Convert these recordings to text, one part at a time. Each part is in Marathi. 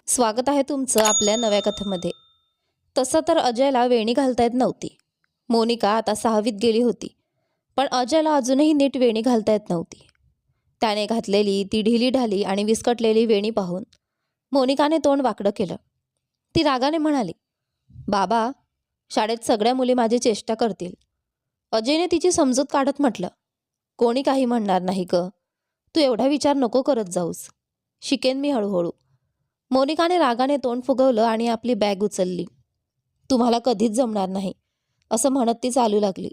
स्वागत आहे तुमचं आपल्या नव्या कथेमध्ये. तसं तर अजयला वेणी घालता येत नव्हती. मोनिका आता 6वीत गेली होती, पण अजयला अजूनही नीट वेणी घालता येत नव्हती. त्याने घातलेली ती ढिलीढाली आणि विस्कटलेली वेणी पाहून मोनिकाने तोंड वाकडं केलं. ती रागाने म्हणाली, "बाबा, शाळेत सगळ्या मुली माझी चेष्टा करतील." अजयने तिची समजूत काढत म्हटलं, "कोणी काही म्हणणार नाही ग. तू एवढा विचार नको करत जाऊस. शिकेन मी हळूहळू." मोनिकाने रागाने तोंड फुगवलं आणि आपली बॅग उचलली. "तुम्हाला कधीच जमणार नाही," असं म्हणत ती चालू लागली.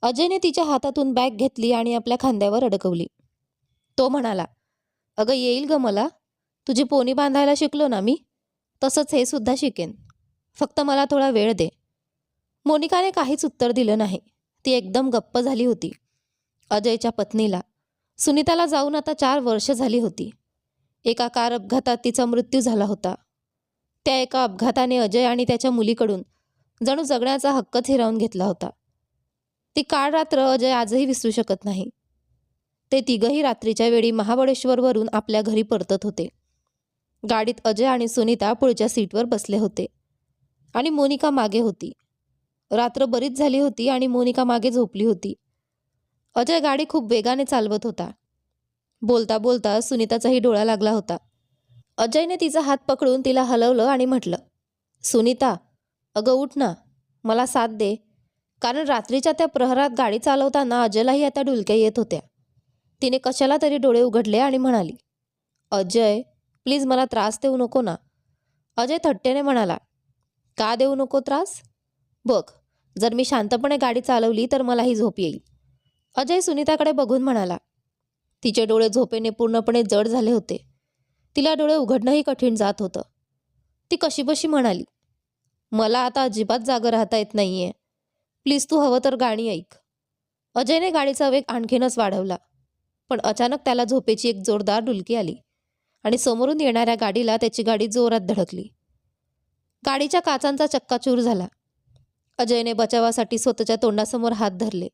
अजयने तिच्या हातातून बॅग घेतली आणि आपल्या खांद्यावर अडकवली. तो म्हणाला, "अगं येईल ग मला. तुझी पोनी बांधायला शिकलो ना मी, तसंच हे सुद्धा शिकेन. फक्त मला थोडा वेळ दे." मोनिकाने काहीच उत्तर दिलं नाही. ती एकदम गप्प झाली होती. अजयच्या पत्नीला, सुनीताला जाऊन आता 4 वर्ष झाली होती. एका कार अपघातात तिचा मृत्यू झाला होता. त्या एका अपघाताने अजय आणि त्याच्या मुलीकडून जणू जगण्याचा हक्कच हिरावून घेतला होता. ती काळ रात्र अजय आजही विसरू शकत नाही. ते तिघही रात्रीच्या वेळी महाबळेश्वरवरून आपल्या घरी परतत होते. गाडीत अजय आणि सुनीता पुढच्या सीटवर बसले होते आणि मोनिका मागे होती. रात्र बरीच झाली होती आणि मोनिका मागे झोपली होती. अजय गाडी खूप वेगाने चालवत होता. बोलता बोलता सुनीताचाही डोळा लागला होता. अजयने तिचा हात पकडून तिला हलवलं आणि म्हटलं, "सुनीता, अगं उठ ना, मला साथ दे." कारण रात्रीच्या त्या प्रहरात गाडी चालवताना अजयलाही आता डुलक्या येत होत्या. तिने कशाला तरी डोळे उघडले आणि म्हणाली, "अजय, प्लीज मला त्रास देऊ नको ना." अजय थट्टेने म्हणाला, "का देऊ नको त्रास? बघ, जर मी शांतपणे गाडी चालवली तर मलाही झोप येईल." अजय सुनीताकडे बघून म्हणाला. तिचे डोळे झोपेने पूर्णपणे जड झाले होते. तिला डोळे उघडणंही कठीण जात होतं. ती कशीबशी म्हणाली, "मला आता अजिबात जागं राहता येत नाहीये. प्लीज तू हवं तर गाणी ऐक." अजयने गाडीचा वेग आणखीनच वाढवला, पण अचानक त्याला झोपेची एक जोरदार डुलकी आली आणि समोरून येणाऱ्या गाडीला त्याची गाडी जोरात धडकली. गाडीच्या काचांचा चक्काचूर झाला. अजयने बचावासाठी स्वतःच्या तोंडासमोर हात धरले.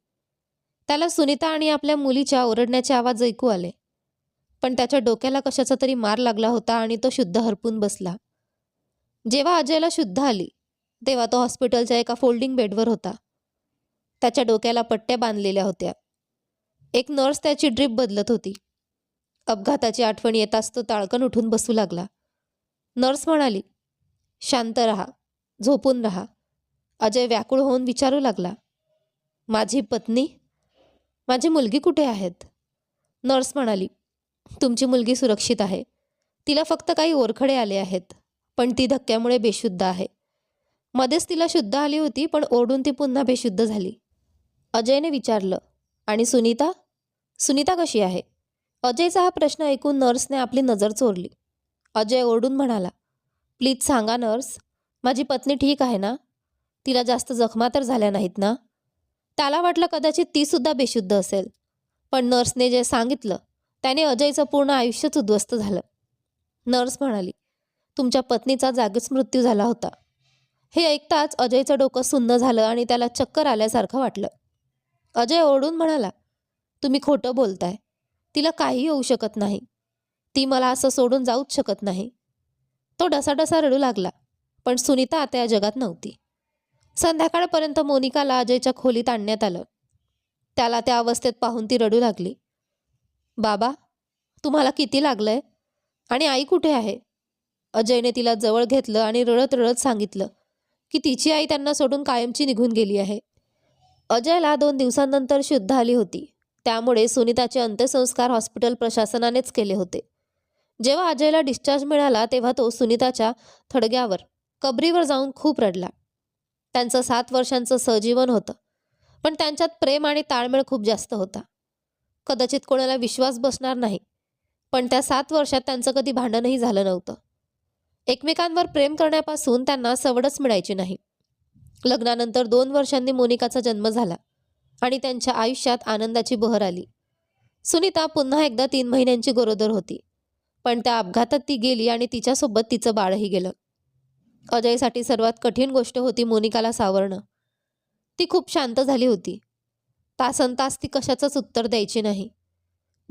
त्याला सुनीता आणि आपल्या मुलीच्या ओरडण्याचे आवाज ऐकू आले, पण त्याच्या डोक्याला कशाचा तरी मार लागला होता आणि तो शुद्ध हरपून बसला. जेव्हा अजयला शुद्ध आली, तेव्हा तो हॉस्पिटलच्या एका फोल्डिंग बेडवर होता. त्याच्या डोक्याला पट्ट्या बांधलेल्या होत्या. एक नर्स त्याची ड्रीप बदलत होती. अपघाताची आठवण येताच तो ताळकन उठून बसू लागला. नर्स म्हणाली, "शांत राहा, झोपून राहा." अजय व्याकुळ होऊन विचारू लागला, "माझी पत्नी, माझी मुलगी कुठे आहेत?" नर्स म्हणाली, "तुमची मुलगी सुरक्षित आहे. तिला फक्त काही ओरखडे आले आहेत, पण ती धक्क्यामुळे बेशुद्ध आहे." मध्येच तिला शुद्ध आली होती, पण ओरडून ती पुन्हा बेशुद्ध झाली. अजयने विचारलं, "आणि सुनीता? सुनीता कशी आहे?" अजयचा हा प्रश्न ऐकून नर्सने आपली नजर चोरली. अजय ओरडून म्हणाला, "प्लीज सांगा नर्स, माझी पत्नी ठीक आहे ना? तिला जास्त जखमा तर झाल्या नाहीत ना?" त्याला वाटलं कदाचित ती सुद्धा बेशुद्ध असेल, पण नर्सने जे सांगितलं त्याने अजयचं पूर्ण आयुष्यच उद्ध्वस्त झालं. नर्स म्हणाली, "तुमच्या पत्नीचा जागीच मृत्यू झाला होता." हे ऐकताच अजयचं डोकं सुन्न झालं आणि त्याला चक्कर आल्यासारखं वाटलं. अजय ओरडून म्हणाला, "तुम्ही खोटं बोलताय. तिला काहीही होऊ शकत नाही. ती मला असं सोडून जाऊच शकत नाही." तो ढसाढसा रडू लागला, पण सुनीता आता या जगात नव्हती. संध्याकाळपर्यंत मोनिकाला अजयच्या खोलीत आणण्यात आलं. त्याला त्या अवस्थेत पाहून ती रडू लागली. "बाबा, तुम्हाला किती लागलंय? आणि आई कुठे आहे?" अजयने तिला जवळ घेतलं आणि रडत रडत सांगितलं की तिची आई त्यांना सोडून कायमची निघून गेली आहे. अजयला 2 दिवसांनंतर शुद्ध आली होती. त्यामुळे सुनीताचे अंत्यसंस्कार हॉस्पिटल प्रशासनानेच केले होते. जेव्हा अजयला डिस्चार्ज मिळाला तेव्हा तो सुनीताच्या थडग्यावर, कबरीवर जाऊन खूप रडला. त्यांचं 7 वर्षांचं सहजीवन होतं, पण त्यांच्यात प्रेम आणि ताळमेळ खूप जास्त होता. कदाचित कोणाला विश्वास बसणार नाही, पण त्या 7 वर्षात त्यांचं कधी भांडणही झालं नव्हतं. एकमेकांवर प्रेम करण्यापासून त्यांना सवडच मिळायची नाही. लग्नानंतर 2 वर्षांनी मोनिकाचा जन्म झाला आणि त्यांच्या आयुष्यात आनंदाची बहर आली. सुनीता पुन्हा एकदा 3 महिन्यांची गरोदर होती, पण त्या अपघातात ती गेली आणि तिच्यासोबत तिचं बाळही गेलं. अजयसाठी सर्वात कठीण गोष्ट होती मोनिकाला सावरणं. ती खूप शांत झाली होती. तासनतास ती कशाचंच उत्तर द्यायची नाही.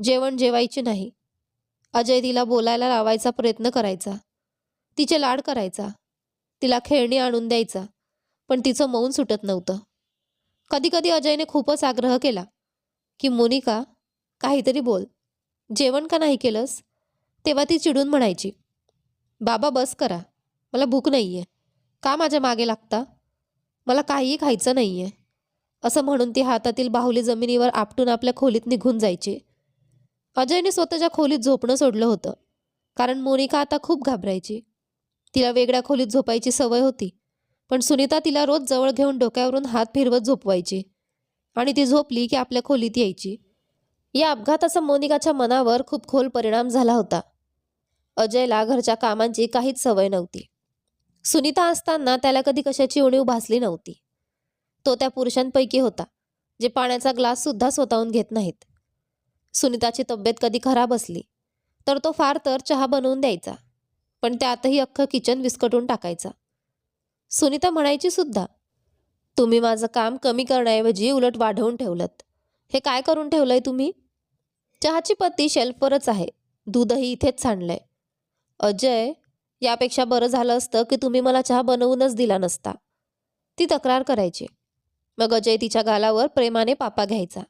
जेवण जेवायची नाही. अजय तिला बोलायला लावायचा प्रयत्न करायचा, तिचे लाड करायचा, तिला खेळणी आणून द्यायचा, पण तिचं मौन सुटत नव्हतं. कधीकधी अजयने खूपच आग्रह केला की मोनिका, काहीतरी बोल, जेवण का नाही केलंस? तेव्हा ती चिडून म्हणायची, बाबा बस करा, मला भूक नाही आहे. का माझ्या मागे लागता? मला काहीही खायचं नाही आहे. असं म्हणून ती हातातील बाहुली जमिनीवर आपटून आपल्या खोलीत निघून जायची. अजयने स्वतःच्या खोलीत झोपणं सोडलं होतं, कारण मोनिका आता खूप घाबरायची. तिला वेगळ्या खोलीत झोपायची सवय होती, पण सुनीता तिला रोज जवळ घेऊन डोक्यावरून हात फिरवत झोपवायची आणि ती झोपली की आपल्या खोलीत यायची. या अपघाताचा मोनिकाच्या मनावर खूप खोल परिणाम झाला होता. अजयला घरच्या कामांची काहीच सवय नव्हती. सुनीता असताना त्याला कधी कशाची उणीव भासली नव्हती. तो त्या पुरुषांपैकी होता जे पाण्याचा ग्लास सुद्धा स्वतःहून घेत नाहीत. सुनीताची तब्येत कधी खराब असली तर तो फार तर चहा बनवून द्यायचा, पण त्यातही अख्खं किचन विस्कटून टाकायचा. सुनीता म्हणायची सुद्धा, तुम्ही माझं काम कमी करण्याऐवजी उलट वाढवून ठेवलंत. हे काय करून ठेवलंय तुम्ही? चहाची पत्ती शेल्फवरच आहे, दूधही इथेच सांडलंय. अजय, यापेक्षा बरं झालं असतं की तुम्ही मला चहा बनवूनच दिला नसता, ती तक्रार करायची. मग अजय तिच्या गालावर प्रेमाने पापा घ्यायचा.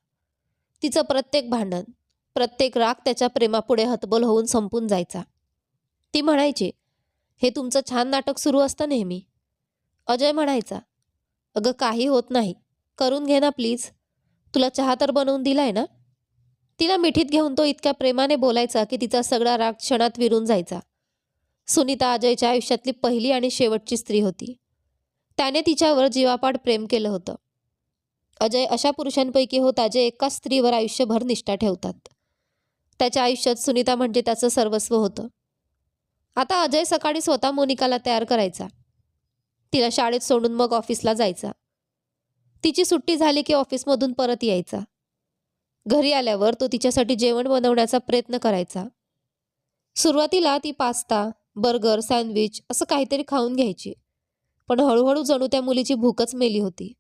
तिचं प्रत्येक भांडण, प्रत्येक राग त्याच्या प्रेमापुढे हतबल होऊन संपून जायचा. ती म्हणायची, हे तुमचं छान नाटक सुरू असतं नेहमी. अजय म्हणायचा, अगं काही होत नाही, करून घे ना प्लीज, तुला चहा तर बनवून दिलाय ना. तिला मिठीत घेऊन तो इतक्या प्रेमाने बोलायचा की तिचा सगळा राग क्षणात विरून जायचा. सुनीता अजयच्या आयुष्यातली पहिली आणि शेवटची स्त्री होती. त्याने तिच्यावर जीवापाड प्रेम केलं होतं. अजय अशा पुरुषांपैकी होता जे एकाच स्त्रीवर आयुष्यभर निष्ठा ठेवतात. त्याच्या आयुष्यात सुनीता म्हणजे त्याचं सर्वस्व होतं. आता अजय सकाळी स्वतः मोनिकाला तयार करायचा. तिला शाळेत सोडून मग ऑफिसला जायचा. तिची सुट्टी झाली की ऑफिसमधून परत यायचा. घरी आल्यावर तो तिच्यासाठी जेवण बनवण्याचा प्रयत्न करायचा. सुरुवातीला ती पास्ता, बर्गर, सँडविच असं काहीतरी खाऊन घ्यायची, पण हळूहळू जणू त्या मुलीची भूकच मेली होती.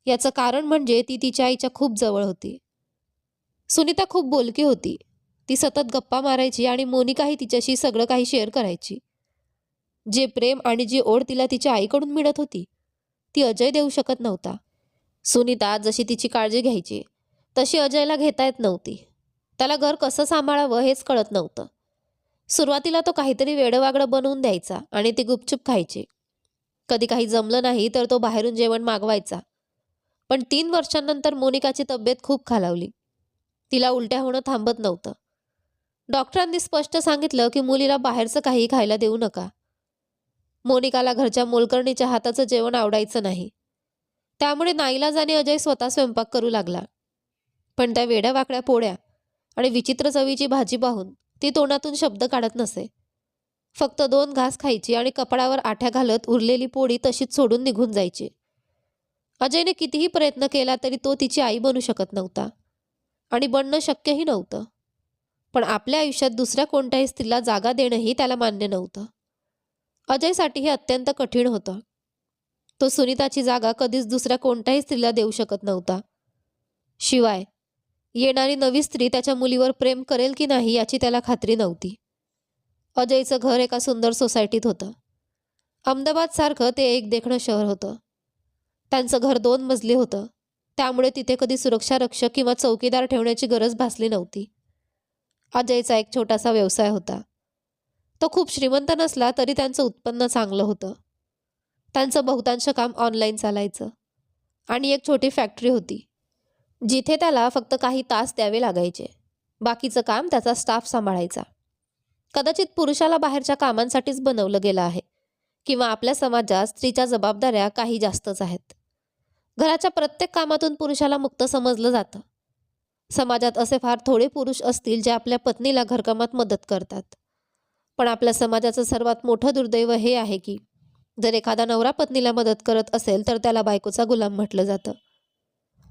याचं कारण म्हणजे ती तिच्या आईच्या खूप जवळ होती. सुनीता खूप बोलकी होती. ती सतत गप्पा मारायची आणि मोनिकाही तिच्याशी सगळं काही शेअर करायची. जे प्रेम आणि जी ओढ तिला तिच्या आईकडून मिळत होती, ती अजय देऊ शकत नव्हता. सुनीता जशी तिची काळजी घ्यायची तशी अजयला घेता येत नव्हती. त्याला घर कसं सांभाळावं हेच कळत नव्हतं. सुरुवातीला तो काहीतरी वेडंवागडं बनवून द्यायचा आणि ती गुपचूप खायची. कधी काही जमलं नाही तर तो बाहेरून जेवण मागवायचा. पण 3 वर्षांनंतर मोनिकाची तब्येत खूप खालावली. तिला उलट्या होणं थांबत नव्हतं. डॉक्टरांनी स्पष्ट सांगितलं की मुलीला बाहेरचं काही खायला देऊ नका. मोनिकाला घरच्या मोलकरणीच्या हाताचं जेवण आवडायचं नाही. त्यामुळे नाईलाजाने अजय स्वतः स्वयंपाक करू लागला. पण त्या वेड्यावाकड्या पोळ्या आणि विचित्र चवीची भाजी पाहून ती तोंडातून शब्द काढत नसे. फक्त 2 घास खायची आणि कपडावर आठ्या घालत उरलेली पोळी तशीच सोडून निघून जायची. अजयने कितीही प्रयत्न केला तरी तो तिची आई बनू शकत नव्हता आणि बनणं शक्यही नव्हतं. पण आपल्या आयुष्यात दुसऱ्या कोणत्याही स्त्रीला जागा देणंही त्याला मान्य नव्हतं. अजयसाठी हे अत्यंत कठीण होतं. तो सुनीताची जागा कधीच दुसऱ्या कोणत्याही स्त्रीला देऊ शकत नव्हता. शिवाय येणारी नवी स्त्री त्याच्या मुलीवर प्रेम करेल की नाही याची त्याला खात्री नव्हती. अजयचं घर एका सुंदर सोसायटीत होतं. अहमदाबादसारखं ते एक देखणं शहर होतं. त्यांचं घर 2 मजली होतं, त्यामुळे तिथे कधी सुरक्षा रक्षक किंवा चौकीदार ठेवण्याची गरज भासली नव्हती. अजयचा एक छोटासा व्यवसाय होता. तो खूप श्रीमंत नसला तरी त्यांचं उत्पन्न चांगलं होतं. त्यांचं बहुतांश काम ऑनलाईन चालायचं आणि एक छोटी फॅक्टरी होती, जिथे त्याला फक्त काही तास द्यावे लागायचे. बाकीचं काम त्याचा स्टाफ सांभाळायचा. कदाचित पुरुषाला बाहेरच्या कामांसाठीच बनवलं गेलं आहे किंवा आपल्या समाजात स्त्रीच्या जबाबदाऱ्या काही जास्तच आहेत. घराच्या प्रत्येक कामातून पुरुषाला मुक्त समजलं जातं. समाजात असे फार थोडे पुरुष असतील जे आपल्या पत्नीला घरकामात मदत करतात. पण आपल्या समाजाचं सर्वात मोठं दुर्दैव हे आहे की जर एखादा नवरा पत्नीला मदत करत असेल तर त्याला बायकोचा गुलाम म्हटलं जातं.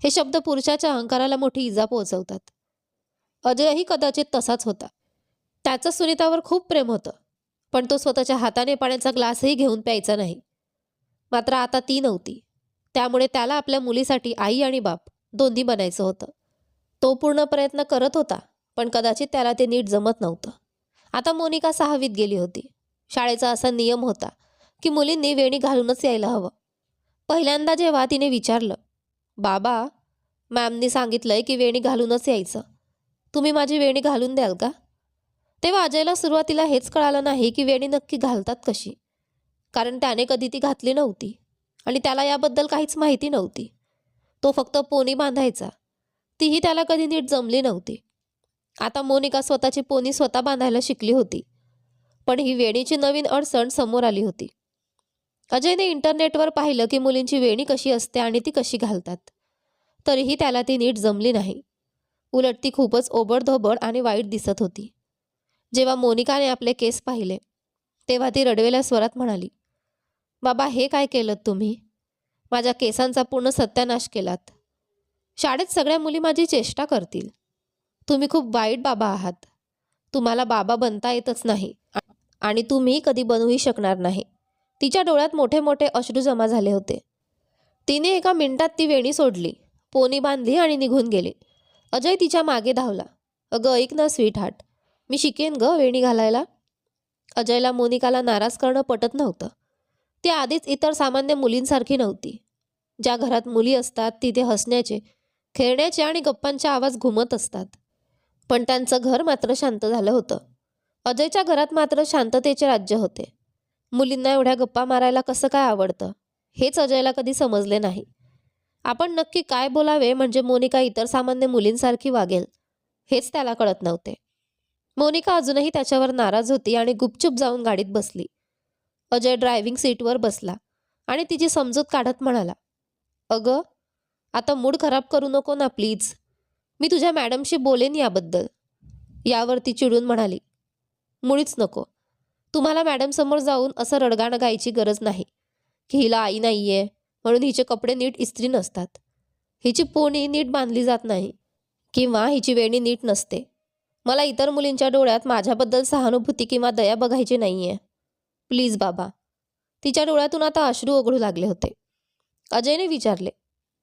हे शब्द पुरुषाच्या अहंकाराला मोठी इजा पोहोचवतात. अजयही कदाचित तसाच होता. त्याचं सुनीतावर खूप प्रेम होतं, पण तो स्वतःच्या हाताने पाण्याचा ग्लासही घेऊन प्यायचा नाही. मात्र आता ती नव्हती. त्यामुळे त्याला आपल्या मुलीसाठी आई आणि बाप दोन्ही बनायचं होतं. तो पूर्ण प्रयत्न करत होता, पण कदाचित त्याला ते नीट जमत नव्हतं. आता मोनिका 6वीत गेली होती. शाळेचा असा नियम होता की मुलींनी वेणी घालूनच यायला हवं. पहिल्यांदा जेव्हा तिने विचारलं, बाबा, मॅमनी सांगितलंय की वेणी घालूनच यायचं, तुम्ही माझी वेणी घालून द्याल का? तेव्हा अजयला सुरुवातीला हेच कळालं नाही की वेणी नक्की घालतात कशी, कारण त्याने कधी ती घातली नव्हती आणि त्याला याबद्दल काहीच माहिती नव्हती. तो फक्त पोनी बांधायचा, तीही त्याला कधी नीट जमली नव्हती. आता मोनिका स्वतःची पोनी स्वतः बांधायला शिकली होती, पण ही वेणीची नवीन अडचण समोर आली होती. अजयने इंटरनेटवर पाहिलं की मुलींची वेणी कशी असते आणि ती कशी घालतात. तरीही त्याला ती नीट जमली नाही. उलट ती खूपच ओबडधोबड आणि वाईट दिसत होती. जेव्हा मोनिकाने आपले केस पाहिले तेव्हा ती रडवेल्या स्वरात म्हणाली, बाबा, हे काय केलं तुम्ही? माझ्या केसांचा पूर्ण सत्यानाश केलात. शाळेत सगळ्या मुली माझी चेष्टा करतील. तुम्ही खूप वाईट बाबा आहात. तुम्हाला बाबा बनता येतच नाही आणि तुम्ही कधी बनूही शकणार नाही. तिच्या डोळ्यात मोठे मोठे अश्रू जमा झाले होते. तिने एका मिनिटात ती वेणी सोडली, पोनी बांधली आणि निघून गेली. अजय तिच्या मागे धावला. अगं ऐक ना स्वीट हार्ट, मी शिकेन ग वेणी घालायला. अजयला मोनिकाला नाराज करणं पटत नव्हतं. ती आधीच इतर सामान्य मुलींसारखी नव्हती. ज्या घरात मुली असतात तिथे हसण्याचे, खेळण्याचे आणि गप्पांचे आवाज घुमत असतात. पण त्यांचं घर मात्र शांत झालं होतं. अजयच्या घरात मात्र शांततेचे राज्य होते. मुलींना एवढ्या गप्पा मारायला कसं काय आवडतं हेच अजयला कधी समजले नाही. आपण नक्की काय बोलावे म्हणजे मोनिका इतर सामान्य मुलींसारखी वागेल हेच त्याला कळत नव्हते. मोनिका अजूनही त्याच्यावर नाराज होती आणि गुपचूप जाऊन गाडीत बसली. अजय ड्रायव्हिंग सीटवर बसला आणि तिची समजूत काढत म्हणाला, अगं, आता मूड खराब करू नको ना प्लीज. मी तुझ्या मॅडमशी बोलेन याबद्दल. यावर ती चिडून म्हणाली, मुळीच नको. तुम्हाला मॅडमसमोर जाऊन असं रडगाणं गायची गरज नाही की हिला आई नाहीये म्हणून हिचे कपडे नीट इस्त्री नसतात, हिची पोनी नीट बांधली जात नाही किंवा हिची वेणी नीट नसते. मला इतर मुलींच्या डोळ्यात माझ्याबद्दल सहानुभूती किंवा दया बघायची नाहीये. प्लीज बाबा. तिच्या डोळ्यातून आता अश्रू ओघळू लागले होते. अजयने विचारले,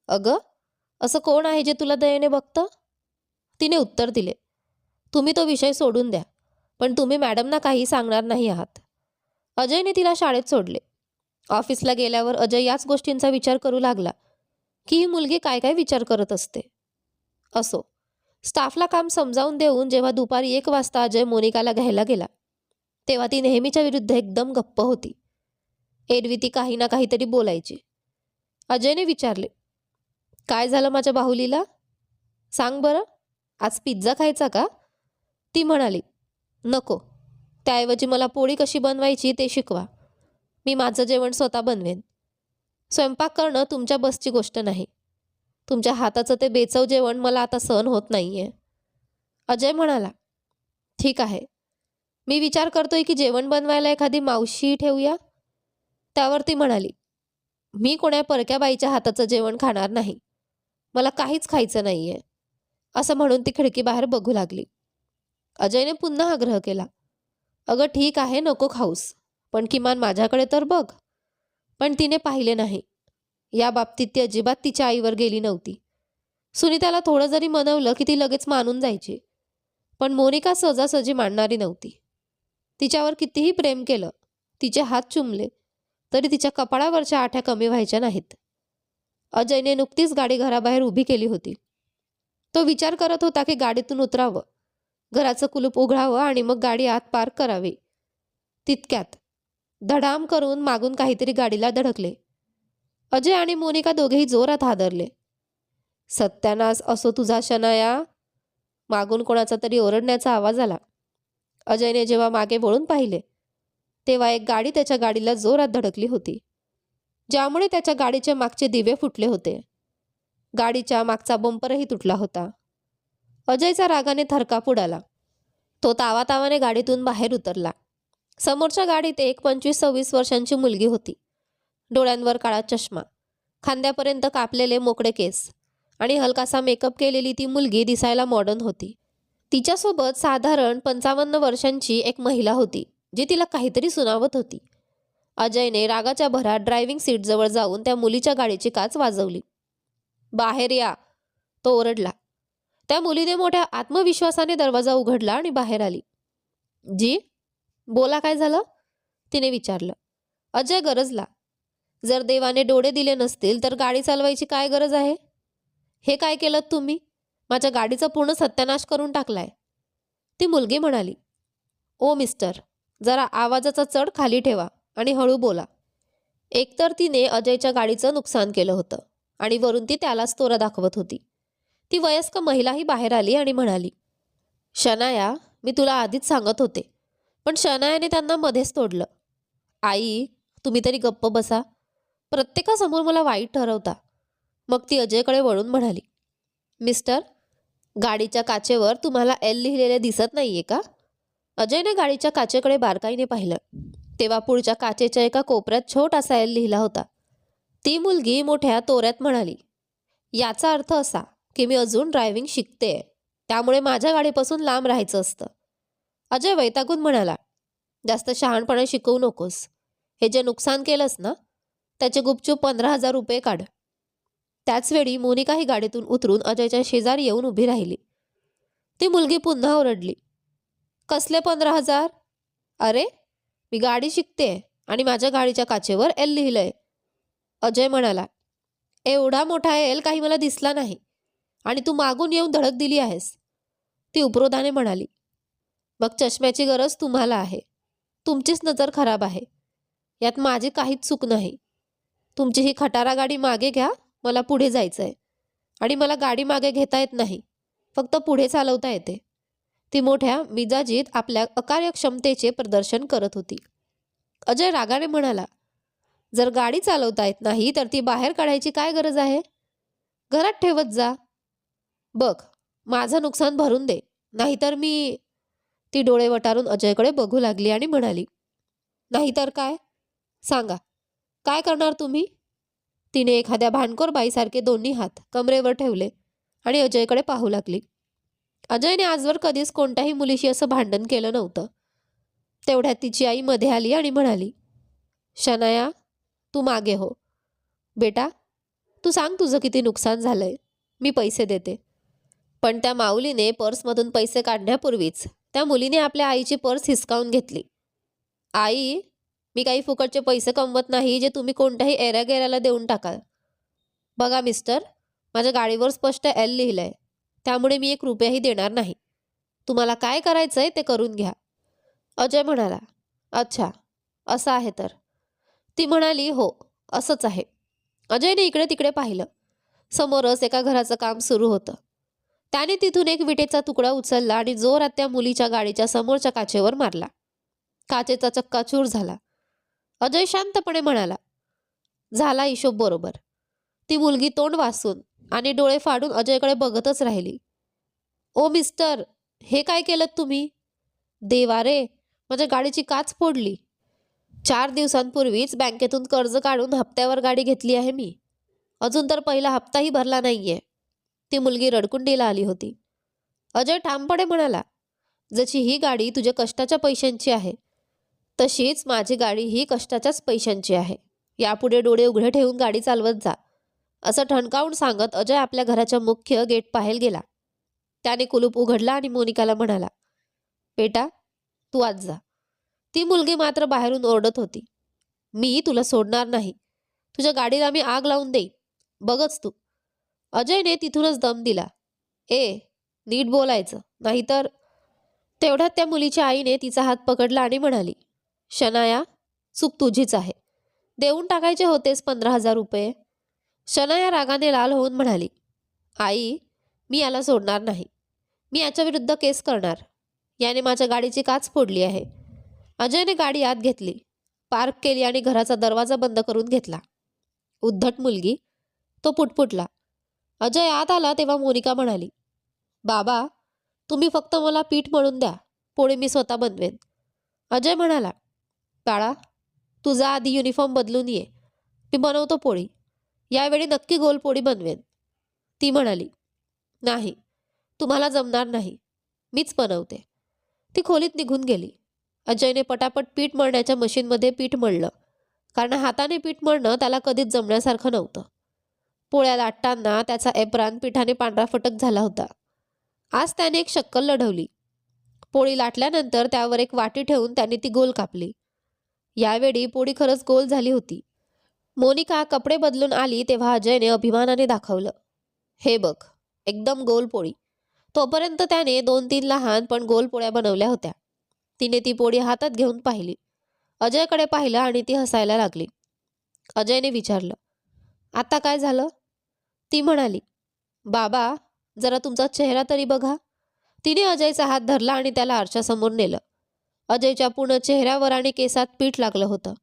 अगं, असं कोण आहे जे तुला दयेने बघतं? तिने उत्तर दिले, तुम्ही तो विषय सोडून द्या, पण तुम्ही मॅडमना काही सांगणार नाही आहात. अजयने तिला शाळेत सोडले. ऑफिसला गेल्यावर अजय याच गोष्टींचा विचार करू लागला की ही मुलगी काय काय विचार करत असते. असो, स्टाफला काम समजावून देऊन जेव्हा दुपारी 1 वाजता अजय मोनिकाला घ्यायला गेला तेव्हा ती नेहमीच्या विरुद्ध एकदम गप्प होती. एरवी ती काही ना काहीतरी बोलायची. अजयने विचारले, काय झालं माझ्या बाहुलीला? सांग बरं, आज पिझ्झा खायचा का? ती म्हणाली, नको. त्याऐवजी मला पोळी कशी बनवायची ते शिकवा. मी माझं जेवण स्वतः बनवेन. स्वयंपाक करणं तुमच्या बसची गोष्ट नाही. तुमच्या हाताचं ते बेचव जेवण मला आता सहन होत नाहीये. अजय म्हणाला, ठीक आहे. मी विचार करतोय की जेवण बनवायला एखादी मावशी ठेवूया. त्यावर ती म्हणाली, मी कोण्या परक्या बाईच्या हाताचं जेवण खाणार नाही. मला काहीच खायचं नाहीये. असं म्हणून ती खिडकीबाहेर बघू लागली. अजयने पुन्हा आग्रह केला, अगं ठीक आहे, नको खाऊस, पण किमान माझ्याकडे तर बघ. पण तिने पाहिले नाही. या बाबतीत ती अजिबात तिच्या आईवर गेली नव्हती. सुनीताला थोडं जरी मनवलं की ती लगेच मानून जायची. पण मोनिका सहजासहजी मानणारी नव्हती. तिच्यावर कितीही प्रेम केलं, तिचे हात चुमले, तरी तिच्या कपाळावरच्या आठ्या कमी व्हायच्या नाहीत. अजयने नुकतीच गाडी घराबाहेर उभी केली होती. तो विचार करत होता की गाडीतून उतरावं, घराचं कुलूप उघडावं आणि मग गाडी आत पार्क करावी. तितक्यात धडाम करून मागून काहीतरी गाडीला धडकले. अजय आणि मोनिका दोघेही जोरात हादरले. सत्यानाश असो तुझा शनाया, मागून कोणाचा तरी ओरडण्याचा आवाज आला. अजयने जेव्हा मागे वळून पाहिले तेव्हा एक गाडी त्याच्या गाडीला जोरात धडकली होती, ज्यामुळे त्याच्या गाडीचे मागचे दिवे फुटले होते. गाडीच्या मागचा बंपरही तुटला होता. अजयचा रागाने थरकाप उडाला. तो तावातावाने गाडीतून बाहेर उतरला. समोरच्या गाडीत एक 25-26 वर्षांची मुलगी होती. डोळ्यांवर काळा चष्मा, खांद्यापर्यंत कापलेले मोकळे केस आणि हलकासा मेकअप केलेली ती मुलगी दिसायला मॉडर्न होती. तिच्यासोबत साधारण 55 वर्षांची एक महिला होती जी तिला काहीतरी सुनावत होती. अजयने रागाच्या भरात ड्रायव्हिंग सीटजवळ जाऊन त्या मुलीच्या गाडीची काच वाजवली. बाहेर या, तो ओरडला. त्या मुलीने मोठ्या आत्मविश्वासाने दरवाजा उघडला आणि बाहेर आली. जी, बोला, काय झालं? तिने विचारलं. अजय गरजला. जर देवाने डोळे दिले नसतील तर गाडी चालवायची काय गरज आहे? हे काय केलं तुम्ही? माझ्या गाडीचा पूर्ण सत्यानाश करून टाकलाय. ती मुलगी म्हणाली. ओ मिस्टर, जरा आवाजाचा चढ खाली ठेवा आणि हळू बोला. एकतर तिने अजयच्या गाडीचं नुकसान केलं होतं आणि वरून ती त्यालाच तोरा दाखवत होती. ती वयस्क महिलाही बाहेर आली आणि म्हणाली. शनाया, मी तुला आधीच सांगत होते. पण शनायाने त्यांना मध्येच तोडलं. आई, तुम्ही तरी गप्प बसा. प्रत्येकासमोर मला वाईट ठरवता. मग ती अजयकडे वळून म्हणाली. मिस्टर, गाडीच्या काचेवर तुम्हाला एल लिहिलेले दिसत नाहीये का? अजयने गाडीच्या काचेकडे बारकाईने पाहिलं. तेव्हा पुढच्या काचेच्या एका कोपऱ्यात छोटासा एल लिहिला होता. ती मुलगी मोठ्या तोऱ्यात म्हणाली. याचा अर्थ असा की मी अजून ड्रायव्हिंग शिकतेय, त्यामुळे माझ्या गाडीपासून लांब राहायचं असतं. अजय वैतागून म्हणाला. जास्त शहाणपणा शिकवू नकोस. हे जे नुकसान केलंस ना, त्याचे गुपचूप 15,000 रुपये काढ. त्याचवेळी मोनिकाही गाडीतून उतरून अजयच्या शेजारी येऊन उभी राहिली. ती मुलगी पुन्हा ओरडली. कसले 15,000? अरे, मी गाडी शिकते आणि माझ्या गाडीच्या काचेवर एल लिहिलंय. अजय म्हणाला. एवढा मोठा एल काही मला दिसला नाही आणि तू मागून येऊन धडक दिली आहेस. ती उपरोधाने म्हणाली. मग चष्म्याची गरज तुम्हाला आहे. तुमचीच नजर खराब आहे. यात माझी काहीच चूक नाही. तुमची ही खटारा गाडी मागे घ्या. मला पुढे जायचं आहे आणि मला गाडी मागे घेता येत नाही, फक्त पुढे चालवता येते. ती मोठ्या मिजाजीत आपल्या अकार्यक्षमतेचे प्रदर्शन करत होती. अजय रागाने म्हणाला. जर गाडी चालवता येत नाही तर ती बाहेर काढायची काय गरज आहे? घरात ठेवत जा. बघ, माझं नुकसान भरून दे, नाहीतर मी. ती डोळे वटारून अजयकडे बघू लागली आणि म्हणाली. नाहीतर काय? सांगा, काय करणार तुम्ही? तिने एखाद्या भांडखोर बाईसारखे दोन्ही हात कमरेवर ठेवले आणि अजयकडे पाहू लागली. अजयने आजवर कधीच कोणत्याही मुलीशी असं भांडण केलं नव्हतं. तेवढ्यात तिची आई मध्ये आली आणि म्हणाली. शनाया, तू मागे हो. बेटा, तू सांग तुझं किती नुकसान झालंय. मी पैसे देते. पण त्या माऊलीने पर्समधून पैसे काढण्यापूर्वीच त्या मुलीने आपल्या आईची पर्स हिसकावून घेतली. आई, मी काही फुकटचे पैसे कमवत नाही जे तुम्ही कोणत्याही एऱ्यागेऱ्याला देऊन टाकाल. बघा मिस्टर, माझ्या गाडीवर स्पष्ट एल लिहिलंय, त्यामुळे मी 1 रुपयाही देणार नाही. तुम्हाला काय करायचंय ते करून घ्या. अजय म्हणाला. अच्छा, असं आहे तर. ती म्हणाली. हो, असंच आहे. अजयने इकडे तिकडे पाहिलं. समोरच एका घराचं काम सुरू होतं. त्याने तिथून एक विटेचा तुकडा उचलला आणि जोरात त्या मुलीच्या गाडीच्या समोरच्या काचेवर मारला. काचेचा चक्काचूर झाला. अजय शांतपणे म्हणाला. झाला हिशोब बरोबर. ती मुलगी तोंड वासून आणि डोळे फाडून अजयकडे बघतच राहिली. ओ मिस्टर, हे काय केलं तुम्ही? देवा रे, माझ्या गाडीची काच फोडली. 4 दिवसांपूर्वीच बँकेतून कर्ज काढून हप्त्यावर गाडी घेतली आहे मी. अजून तर पहिला हप्ताही भरला नाहीये. ती मुलगी रडकुंडीला आली होती. अजय ठामपणे म्हणाला. जशी ही गाडी तुझ्या कष्टाच्या पैशांची आहे, तशीच माझी गाडी ही कष्टाच्याच पैशांची आहे. यापुढे डोळे उघडे ठेवून गाडी चालवत जा. असं ठणकावून सांगत अजय आपल्या घराच्या मुख्य गेट पाहेल गेला. त्याने कुलूप उघडला आणि मोनिकाला म्हणाला. बेटा, तू आज जा. ती मुलगी मात्र बाहेरून ओरडत होती. मी तुला सोडणार नाही. तुझ्या गाडीला मी आग लावून देईन. बघच तू. अजयने तिथूनच दम दिला. नीट बोलायचं, नाहीतर. तेवढ्यात त्या मुलीच्या आईने तिचा हात पकडला आणि म्हणाली. शनाया, चूक तुझीच आहे. देऊन टाकायचे होतेस 15,000 रुपये. शनाया रागाने लाल होऊन म्हणाली. आई, मी याला सोडणार नाही. मी याच्याविरुद्ध केस करणार. याने माझ्या गाडीची काच फोडली आहे. अजयने गाडी आत घेतली, पार्क केली आणि घराचा दरवाजा बंद करून घेतला. उद्धट मुलगी, तो पुटपुटला. अजय आत आला तेव्हा मोनिका म्हणाली. बाबा, तुम्ही फक्त मला पीठ मळून द्या. पोळी मी स्वतः बनवेन. अजय म्हणाला. बाळा, तुझा आधी युनिफॉर्म बदलून ये. मी बनवतो पोळी. यावेळी नक्की गोल पोळी बनवेन. ती म्हणाली. नाही, तुम्हाला जमणार नाही. मीच बनवते. ती खोलीत निघून गेली. अजयने पटापट पीठ मळण्याच्या मशीनमध्ये पीठ मळलं, कारण हाताने पीठ मळणं त्याला कधीच जमण्यासारखं नव्हतं. पोळ्या लाटताना त्याचा एप्रान पिठाने पांढरा फटक झाला होता. आज त्याने एक शक्कल लढवली. पोळी लाटल्यानंतर त्यावर एक वाटी ठेवून त्याने ती गोल कापली. यावेळी पोळी खरंच गोल झाली होती. मोनिका कपडे बदलून आली तेव्हा अजयने अभिमानाने दाखवलं. हे बघ, एकदम गोल पोळी. तोपर्यंत त्याने 2-3 लहान पण गोल पोळ्या बनवल्या होत्या. तिने ती पोळी हातात घेऊन पाहिली. अजयकडे पाहिलं आणि ती हसायला लागली. अजयने विचारलं, आता काय झालं? ती म्हणाली, बाबा, जरा तुमचा चेहरा तरी बघा. तिने अजयचा हात धरला आणि त्याला आरशासमोर नेलं. अजयच्या पूर्ण चेहऱ्यावर आणि केसात पीठ लागलं होतं.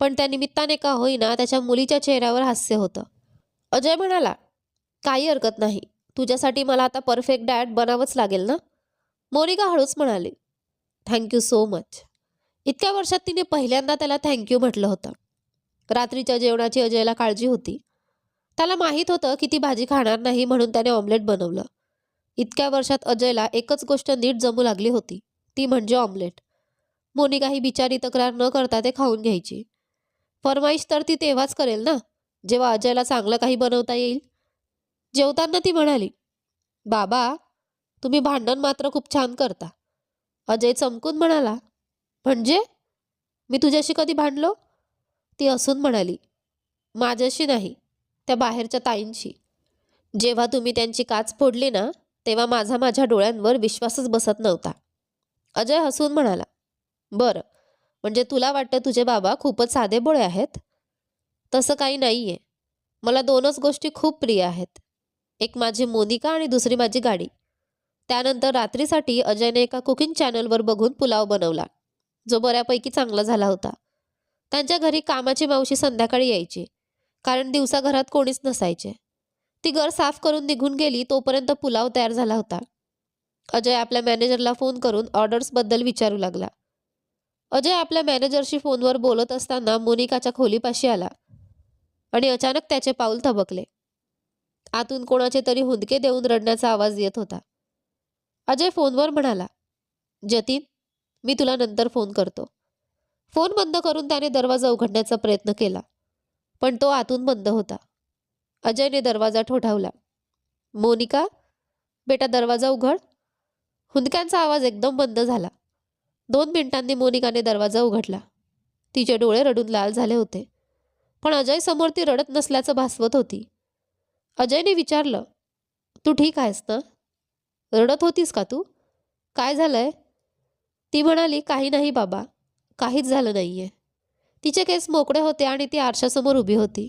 पण त्या निमित्ताने का होईना त्याच्या मुलीच्या चेहऱ्यावर हास्य होतं. अजय म्हणाला, काही हरकत नाही. तुझ्यासाठी मला आता परफेक्ट डाएट बनावंच लागेल ना? मोनिका हळूच म्हणाली, थँक्यू सो मच. इतक्या वर्षात तिने पहिल्यांदा त्याला थँक्यू म्हटलं होतं. रात्रीच्या जेवणाची अजयला काळजी होती. त्याला माहीत होतं की ती भाजी खाणार नाही म्हणून त्याने ऑमलेट बनवलं. इतक्या वर्षात अजयला एकच गोष्ट नीट जमू लागली होती, ती म्हणजे ऑमलेट. मोनिका ही बिचारी तक्रार न करता ते खाऊन घ्यायची. फरमाईश तर ती तेव्हाच करेल ना, जेव्हा अजयला चांगलं काही बनवता येईल. जेवताना ती म्हणाली, बाबा, तुम्ही भांडण मात्र खूप छान करता. अजय चमकून म्हणाला, म्हणजे? मी तुझ्याशी कधी भांडलो? ती हसून म्हणाली, माझ्याशी नाही, त्या बाहेरच्या ताईंशी. जेव्हा तुम्ही त्यांची काच फोडली ना, तेव्हा माझ्या डोळ्यांवर विश्वासच बसत नव्हता. अजय हसून म्हणाला, बरं, म्हणजे तुला वाटतं तुझे बाबा खूपच साधेभोळे आहेत? तसं काही नाहीये. मला 2च गोष्टी खूप प्रिय आहेत. एक माझी मोनिका आणि दुसरी माझी गाडी. त्यानंतर रात्रीसाठी अजयने एका कुकिंग चॅनलवर बघून पुलाव बनवला, जो बऱ्यापैकी चांगला झाला होता. त्यांच्या घरी कामाची मावशी संध्याकाळी यायची, कारण दिवसा घरात कोणीच नसायचे. ती घर साफ करून निघून गेली तोपर्यंत पुलाव तयार झाला होता. अजय आपल्या मॅनेजरला फोन करून ऑर्डर्सबद्दल विचारू लागला. अजय आपल्या मॅनेजरशी फोनवर बोलत असताना मोनिकाच्या खोलीपाशी आला आणि अचानक त्याचे पाऊल थबकले. आतून कोणाचे तरी हुंदके देऊन रडण्याचा आवाज येत होता. अजय फोनवर म्हणाला, जतीन, मी तुला नंतर फोन करतो. फोन बंद करून त्याने दरवाजा उघडण्याचा प्रयत्न केला, पण तो आतून बंद होता. अजयने दरवाजा ठोठावला. मोनिका, बेटा दरवाजा उघड. हुंदक्यांचा आवाज एकदम बंद झाला. 2 मिनिटांनी मोनिकाने दरवाजा उघडला. तिचे डोळे रडून लाल झाले होते, पण अजय समोर ती रडत नसल्याचं भासवत होती. अजयने विचारलं, तू ठीक आहेस ना? रडत होतीस का तू? काय झालंय? ती म्हणाली, काही नाही बाबा, काहीच झालं नाहीये. तिचे केस मोकळे होते आणि ती आरशासमोर उभी होती.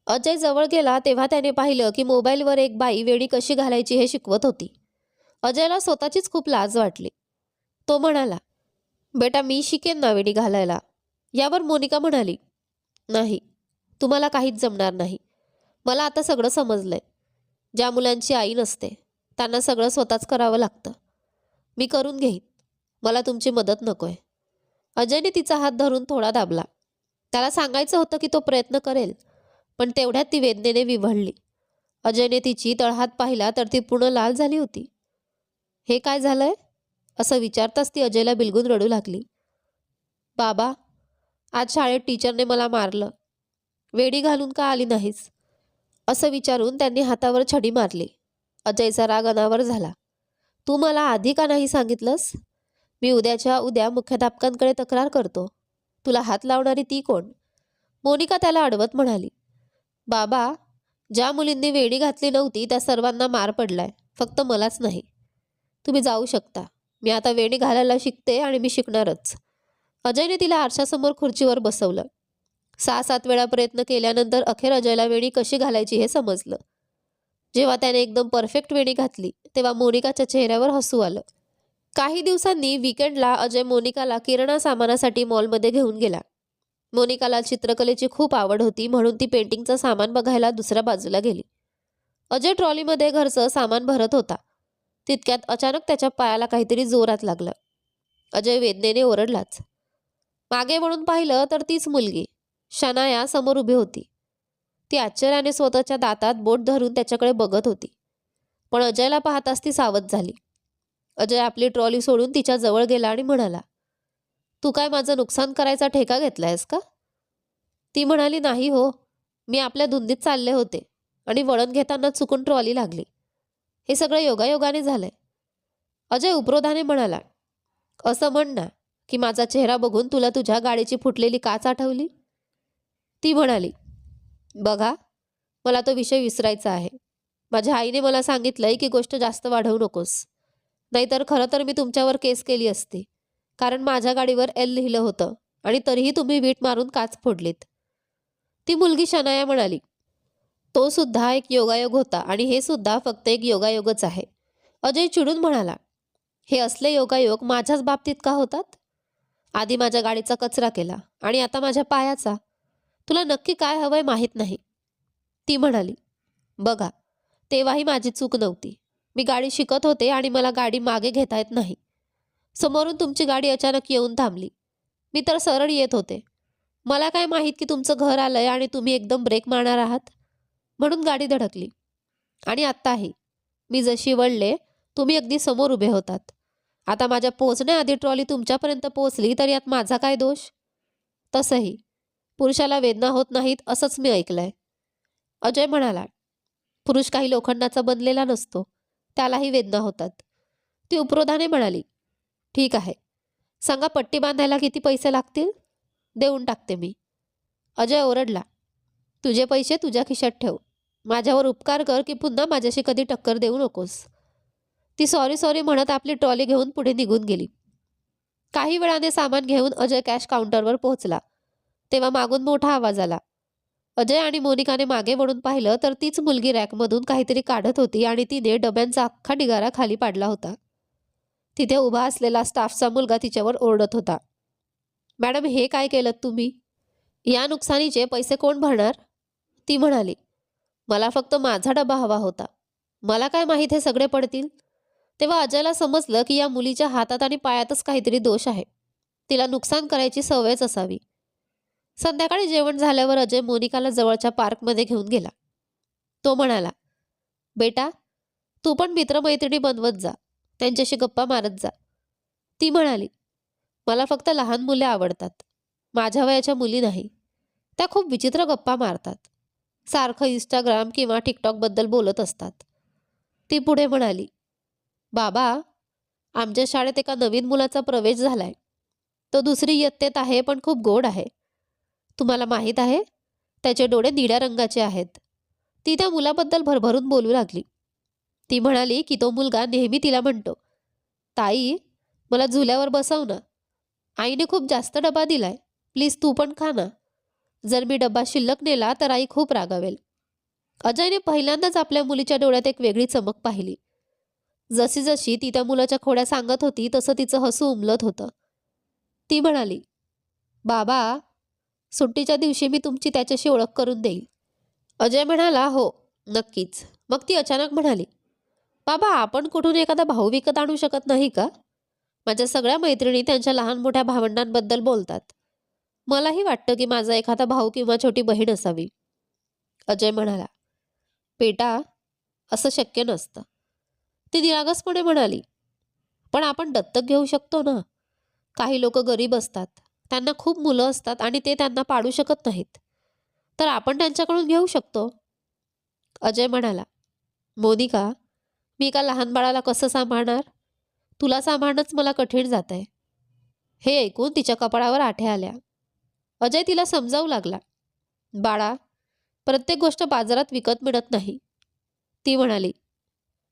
अजय जवळ गेला तेव्हा त्याने पाहिलं की मोबाईलवर एक बाई वेणी कशी घालायची हे शिकवत होती. अजयला स्वतःचीच खूप लाज वाटली. तो म्हणाला, बेटा मी शिकेन ना वेणी घालायला. यावर मोनिका म्हणाली, नाही, तुम्हाला काहीच जमणार नाही. मला आता सगळं समजलंय. ज्या मुलांची आई नसते त्यांना सगळं स्वतःच करावं लागतं. मी करून घेईन. मला तुमची मदत नकोय. अजयने तिचा हात धरून थोडा दाबला. त्याला सांगायचं होतं की तो प्रयत्न करेल, पण तेवढ्यात ती वेदनेने विव्हळली. अजयने तिची तळहात पाहिला तर ती पूर्ण लाल झाली होती. हे काय झालंय? असं विचारताच ती अजयला बिलगून रडू लागली. बाबा, आज शाळेत टीचरने मला मारलं. वेडी घालून का आली नाहीस? असं विचारून त्यांनी हातावर छडी मारली. अजयचा राग अनावर झाला. तू मला आधी का नाही सांगितलंस? मी उद्याच्या उद्या मुख्याध्यापकांकडे तक्रार करतो. तुला हात लावणारी ती कोण? मोनिका त्याला अडवत म्हणाली, बाबा, ज्या मुलींनी वेडी घातली नव्हती त्या सर्वांना मार पडलाय, फक्त मलाच नाही. तुम्ही जाऊ शकता. मी आता वेणी घालायला शिकते आणि मी शिकणारच. अजयने तिला आरशासमोर खुर्चीवर बसवलं. 6-7 वेळा प्रयत्न केल्यानंतर अखेर अजयला वेणी कशी घालायची हे समजलं. जेव्हा त्याने एकदम परफेक्ट वेणी घातली तेव्हा मोनिकाच्या चेहऱ्यावर हसू आलं. काही दिवसांनी वीकेंडला अजय मोनिकाला किराणा सामानासाठी मॉलमध्ये घेऊन गेला. मोनिकाला चित्रकलेची खूप आवड होती म्हणून ती पेंटिंगचं सामान बघायला दुसऱ्या बाजूला गेली. अजय ट्रॉलीमध्ये घरचं सामान भरत होता. तितक्यात अचानक त्याच्या पायाला काहीतरी जोरात लागलं. अजय वेदनेने ओरडलाच. मागे वळून पाहिलं तर तीच मुलगी शनाया समोर उभी होती. ती आश्चर्याने स्वतःच्या दातात बोट धरून त्याच्याकडे बघत होती. पण अजयला पाहताच ती सावध झाली. अजय आपली ट्रॉली सोडून तिच्या जवळ गेला आणि म्हणाला, तू काय माझं नुकसान करायचा ठेका घेतलायस का? ती म्हणाली, नाही हो, मी आपल्या धुंदीत चालले होते आणि वळण घेताना चुकून ट्रॉली लागली. हे सगळं योगायोगाने झालंय. अजय उपरोधाने म्हणाला, असं म्हण ना, की माझा चेहरा बघून तुला तुझ्या गाडीची फुटलेली काच आठवली? ती म्हणाली, बघा, मला तो विषय विसरायचा आहे. माझ्या आईने मला सांगितलंय की गोष्ट जास्त वाढवू नकोस. नाहीतर खरं तर मी तुमच्यावर केस केली असती. कारण माझ्या गाडीवर एल लिहिलं होतं आणि तरीही तुम्ही वीट मारून काच फोडलीत. ती मुलगी शनाया म्हणाली, तो सुद्धा एक योगायोग होता आणि हे सुद्धा फक्त एक योगायोगच आहे. अजय चिडून म्हणाला, हे असले योगायोग माझ्याच बाबतीत का होतात? आधी माझ्या गाडीचा कचरा केला आणि आता माझ्या पायाचा. तुला नक्की काय हवंय माहीत नाही. ती म्हणाली, बघा, तेव्हाही माझी चूक नव्हती. मी गाडी शिकत होते आणि मला गाडी मागे घेता येत नाही. समोरून तुमची गाडी अचानक येऊन थांबली. मी तर सरळ येत होते. मला काय माहीत की तुमचं घर आलंय आणि तुम्ही एकदम ब्रेक मारणार आहात. म्हणून गाडी धडकली. आणि आत्ताही मी जशी वळले, तुम्ही अगदी समोर उभे होतात. आता माझ्या पोहोचण्याआधी ट्रॉली तुमच्यापर्यंत पोहोचली तर यात माझा काय दोष? तसंही पुरुषाला वेदना होत नाहीत असंच मी ऐकलंय. अजय म्हणाला, पुरुष काही लोखंडाचा बनलेला नसतो. त्यालाही वेदना होतात. ती उपरोधाने म्हणाली, ठीक आहे. सांगा पट्टी बांधायला किती पैसे लागतील? देऊन टाकते मी. अजय ओरडला, तुझे पैसे तुझ्या खिशात ठेव. माझ्यावर उपकार कर की पुन्हा माझ्याशी कधी टक्कर देऊ नकोस. ती सॉरी सॉरी म्हणत आपली ट्रॉली घेऊन पुढे निघून गेली. काही वेळाने सामान घेऊन अजय कॅश काउंटरवर पोहोचला. तेव्हा मागून मोठा आवाज आला. अजय आणि मोनिकाने मागे वळून पाहिलं तर तीच मुलगी रॅकमधून काहीतरी काढत होती आणि तिने डब्यांचा अख्खा ढिगारा खाली पाडला होता. तिथे उभा असलेला स्टाफचा मुलगा तिच्यावर ओरडत होता, मॅडम, हे काय केलं तुम्ही? या नुकसानीचे पैसे कोण भरणार? ती म्हणाली, मला फक्त माझा डबा हवा होता. मला काय माहीत हे सगळे पडतील. तेव्हा अजयला समजलं की या मुलीच्या हातात आणि पायातच काहीतरी दोष आहे. तिला नुकसान करायची सवयच असावी. संध्याकाळी जेवण झाल्यावर अजय मोनिकाला जवळच्या पार्कमध्ये घेऊन गेला. तो म्हणाला, बेटा, तू पण मित्रमैत्रिणी बनवत जा. त्यांच्याशी गप्पा मारत जा. ती म्हणाली, मला फक्त लहान मुले आवडतात. माझ्या वयाच्या मुली नाही. त्या खूप विचित्र गप्पा मारतात. सारखं इंस्टाग्राम किंवा टिकटॉकबद्दल बोलत असतात. ती पुढे म्हणाली, बाबा, आमच्या शाळेत एका नवीन मुलाचा प्रवेश झालाय. तो दुसरी इयत्तेत आहे पण खूप गोड आहे. तुम्हाला माहीत आहे, त्याचे डोळे निळ्या रंगाचे आहेत. ती त्या मुलाबद्दल भरभरून बोलू लागली. ती म्हणाली की तो मुलगा नेहमी तिला म्हणतो, ताई, मला झुल्यावर बसव ना. आईने खूप जास्त डबा दिलाय. प्लीज तू पण खा ना. जर मी डब्बा शिल्लक नेला तर आई खूप रागावेल. अजयने पहिल्यांदाच आपल्या मुलीच्या डोळ्यात एक वेगळी चमक पाहिली. जशी जशी ती त्या मुलाच्या खोड्या सांगत होती तसं तिचं हसू उमलत होतं. ती म्हणाली, बाबा, सुट्टीच्या दिवशी मी तुमची त्याच्याशी ओळख करून देईल. अजय म्हणाला, हो, नक्कीच. मग ती अचानक म्हणाली, बाबा, आपण कुठून एखादा भाऊ विकत आणू शकत नाही का? माझ्या सगळ्या मैत्रिणी त्यांच्या लहान मोठ्या भावंडांबद्दल बोलतात. मलाही वाटतं की माझा एखादा भाऊ किंवा छोटी बहीण असावी. अजय म्हणाला, बेटा, असं शक्य नसतं. ती निरागसपणे म्हणाली, पण आपण दत्तक घेऊ शकतो ना. काही लोक गरीब असतात. त्यांना खूप मुलं असतात आणि ते त्यांना पाडू शकत नाहीत. तर आपण त्यांच्याकडून घेऊ शकतो. अजय म्हणाला, मोनिका, मी एका लहान बाळाला कसं सांभाळणार? तुला सांभाळणंच मला कठीण जात आहे. हे ऐकून तिच्या कपाळावर आठ्या आल्या. अजय तिला समजावू लागला, बाळा, प्रत्येक गोष्ट बाजारात विकत मिळत नाही. ती म्हणाली,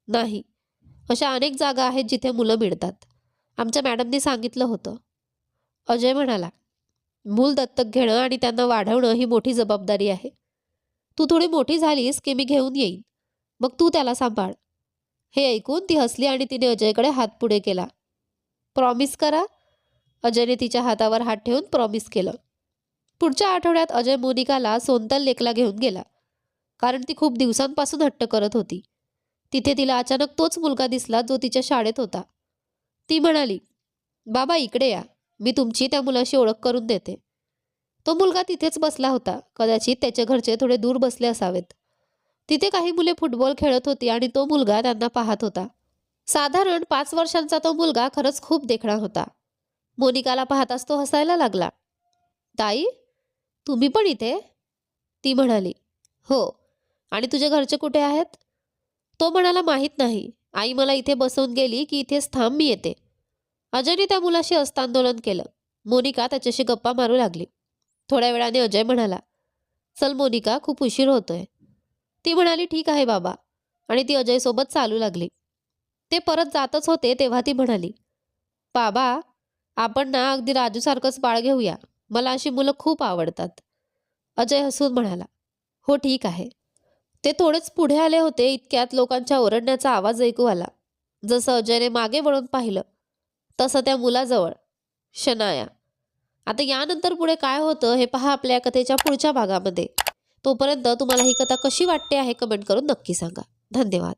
नाही, अशा अनेक जागा आहेत जिथे मुलं मिळतात. आमच्या मॅडमनी सांगितलं होतं. अजय म्हणाला, मूल दत्तक घेणं आणि त्यांना वाढवणं ही मोठी जबाबदारी आहे. तू थोडी मोठी झालीस की मी घेऊन येईन. मग तू त्याला सांभाळ. हे ऐकून ती हसली आणि तिने अजयकडे हात पुढे केला. प्रॉमिस करा. अजयने तिच्या हातावर हात ठेवून प्रॉमिस केलं. पुढच्या आठवड्यात अजय मोनिकाला सोनतल लेकला घेऊन गेला. कारण ती खूप दिवसांपासून हट्ट करत होती. तिथे तिला अचानक तोच मुलगा दिसला जो तिच्या शाळेत होता. ती म्हणाली, बाबा, इकडे या. मी तुमची त्या मुलाशी ओळख करून देते. तो मुलगा तिथेच बसला होता. कदाचित त्याचे घरचे थोडे दूर बसले असावेत. तिथे काही मुले फुटबॉल खेळत होती आणि तो मुलगा त्यांना पाहत होता. साधारण 5 वर्षांचा तो मुलगा खरंच खूप देखणा होता. मोनिकाला पाहताच तो हसायला लागला. ताई, तुम्ही पण इथे? ती म्हणाली, हो. आणि तुझे घरचे कुठे आहेत? तो म्हणाला, माहीत नाही. आई मला इथे बसवून गेली की इथेच थांब, मी येते. अजयने त्या मुलाशी हस्तांदोलन केलं. मोनिका त्याच्याशी गप्पा मारू लागली. थोड्या वेळाने अजय म्हणाला, चल मोनिका, खूप उशीर होतोय. ती म्हणाली, ठीक आहे बाबा. आणि ती अजयसोबत चालू लागली. ते परत जातच होते तेव्हा ती म्हणाली, बाबा, आपण ना अगदी राजूसारखंच बाळ घेऊया. मला अशी मुलं खूप आवडतात. अजय हसून म्हणाला, हो ठीक आहे. ते थोडेच पुढे आले होते इतक्यात लोकांच्या ओरडण्याचा आवाज ऐकू आला. जसं अजयने मागे वळून पाहिलं तसं त्या मुलाजवळ शनाया. आता यानंतर पुढे काय होतं हे पहा आपल्या कथेच्या पुढच्या भागामध्ये. तोपर्यंत तुम्हाला ही कथा कशी वाटते आहे कमेंट करून नक्की सांगा. धन्यवाद.